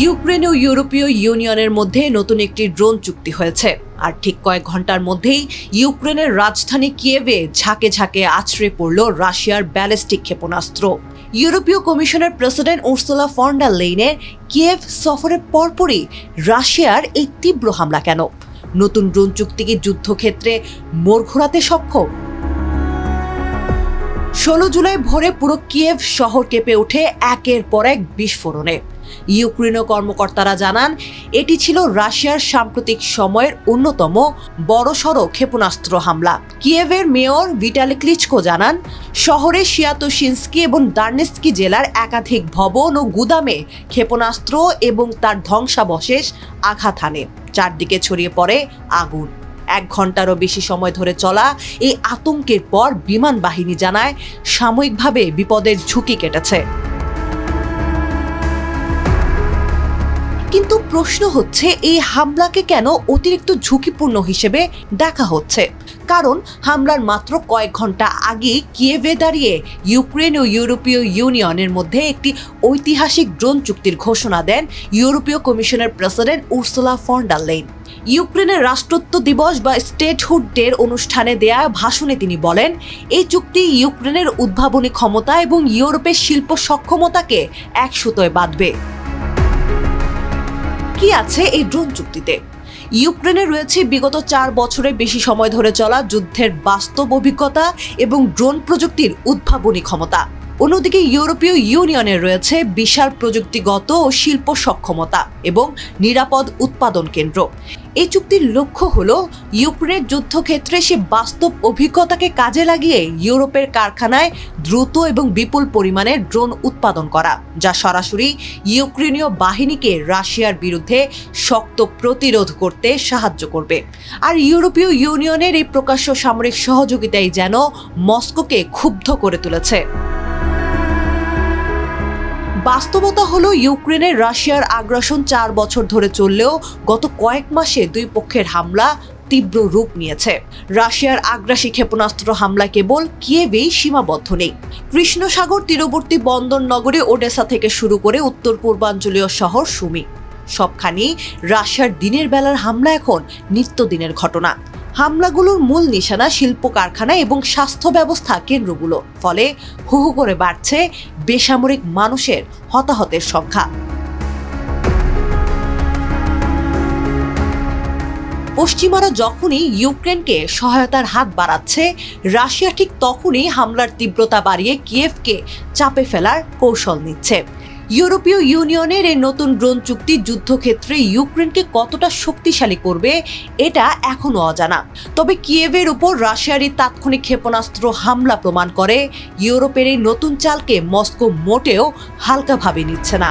Ukraine ও ইউরোপীয় ইউনিয়নের মধ্যে নতুন একটি ড্রোন চুক্তি হয়েছে। আর ঠিক কয়েক ঘন্টার মধ্যেই ইউক্রেনের রাজধানী কিয়েভে ঝাঁকে ঝাঁকে আছড়ে পড়ল রাশিয়ার ব্যালিস্টিক ক্ষেপণাস্ত্র। ইউরোপীয় কমিশনের প্রেসিডেন্ট উর্সুলা ফন ডার লেইনের কিয়েভ সফরের পরপরই রাশিয়ার এই তীব্র হামলা কেন? নতুন ড্রোন চুক্তি কি যুদ্ধক্ষেত্রে মোড় ঘোরাতে সক্ষম? 16 জুলাই ভোরে পুরো কিয়েভ শহর কেঁপে ওঠে একের পর এক বিস্ফোরণে। ইউক্রেনীয় কর্মকর্তারা জানান, এটি ছিল রাশিয়ার সাম্প্রতিক সময়ের অন্যতম বড়সড় ক্ষেপণাস্ত্র হামলা। কিয়েভের মেয়র ভিটালি ক্লিচকো জানান, শহরে শিয়াতোশিনস্কি এবং দার্নেস্কি জেলার একাধিক ভবন ও গুদামে ক্ষেপণাস্ত্র এবং তার ধ্বংসাবশেষ আঘাত হানে। চারদিকে ছড়িয়ে পড়ে আগুন। 1 ঘন্টারও বেশি সময় ধরে চলা এই আতঙ্কের পর বিমান বাহিনী জানায়, সাময়িকভাবে বিপদের ঝুঁকি কেটেছে। কিন্তু প্রশ্ন হচ্ছে, এই হামলাকে কেন অতিরিক্ত ঝুঁকিপূর্ণ হিসেবে দেখা হচ্ছে? কারণ হামলার মাত্র কয়েক ঘন্টা আগে কিয়েভে দাঁড়িয়ে ইউক্রেন ও ইউরোপীয় ইউনিয়নের মধ্যে একটি ঐতিহাসিক ড্রোন চুক্তির ঘোষণা দেন ইউরোপীয় কমিশনের president Ursula von der Leyen. ইউক্রেনের রাষ্ট্রত্ব দিবস বা স্টেটহুড ডের অনুষ্ঠানে দেয়া ভাষণে তিনি বলেন, এই চুক্তি ইউক্রেনের উদ্ভাবনী ক্ষমতা এবং ইউরোপের শিল্প সক্ষমতাকে এক সুতোয় বাঁধবে। কি আছে এই ড্রোন চুক্তিতে? ইউক্রেনে রয়েছে বিগত 4 বছরের বেশি সময় ধরে চলা যুদ্ধের বাস্তব অভিজ্ঞতা এবং ড্রোন প্রযুক্তির উদ্ভাবনী ক্ষমতা। অন্যদিকে ইউরোপীয় ইউনিয়নের রয়েছে বিশাল প্রযুক্তিগত ও শিল্প সক্ষমতা এবং নিরাপদ উৎপাদন কেন্দ্র। এই চুক্তির লক্ষ্য হলো ইউক্রেনের যুদ্ধক্ষেত্রে সে বাস্তব অভিজ্ঞতাকে কাজে লাগিয়ে ইউরোপের কারখানায় দ্রুত এবং বিপুল পরিমাণে ড্রোন উৎপাদন করা, যা সরাসরি ইউক্রেনীয় বাহিনীকে রাশিয়ার বিরুদ্ধে শক্ত প্রতিরোধ করতে সাহায্য করবে। আর ইউরোপীয় ইউনিয়নের এই প্রকাশ্য সামরিক সহযোগিতাই যেন মস্কোকে ক্ষুব্ধ করে তুলেছে। বাস্তবতা হলো, ইউক্রেনের রাশিয়ার আগ্রাসন 4 বছর ধরে চললেও গত কয়েক মাসে দুই পক্ষের হামলা তীব্র রূপ নিয়েছে। রাশিয়ার আগ্রাসী ক্ষেপণাস্ত্র হামলা কেবল কিয়েভেই সীমাবদ্ধ নেই। কৃষ্ণ সাগর তীরবর্তী বন্দর নগরী ওডেসা থেকে শুরু করে উত্তর পূর্বাঞ্চলীয় শহর সুমি, সবখানি রাশিয়ার দিনের বেলার হামলা এখন নিত্যদিনের ঘটনা। হামলাগুলোর মূল নিশানা শিল্প কারখানা এবং স্বাস্থ্য ব্যবস্থা কেন্দ্রগুলো। ফলে হু হু করে বাড়ছে বেসামরিক মানুষের হতাহতের সংখ্যা। পশ্চিমারা যখনই ইউক্রেনকে সহায়তার হাত বাড়াচ্ছে, রাশিয়া ঠিক তখনই হামলার তীব্রতা বাড়িয়ে কিয়েভকে চাপে ফেলার কৌশল নিচ্ছে। ইউরোপীয় ইউনিয়নের এই নতুন ড্রোন চুক্তি যুদ্ধক্ষেত্রে ইউক্রেনকে কতটা শক্তিশালী করবে এটা এখনো অজানা। তবে কিয়েভের উপর রাশিয়ার এই তাৎক্ষণিক ক্ষেপণাস্ত্র হামলা প্রমাণ করে, ইউরোপের এই নতুন চালকে মস্কো মোটেও হালকাভাবে নিচ্ছে না।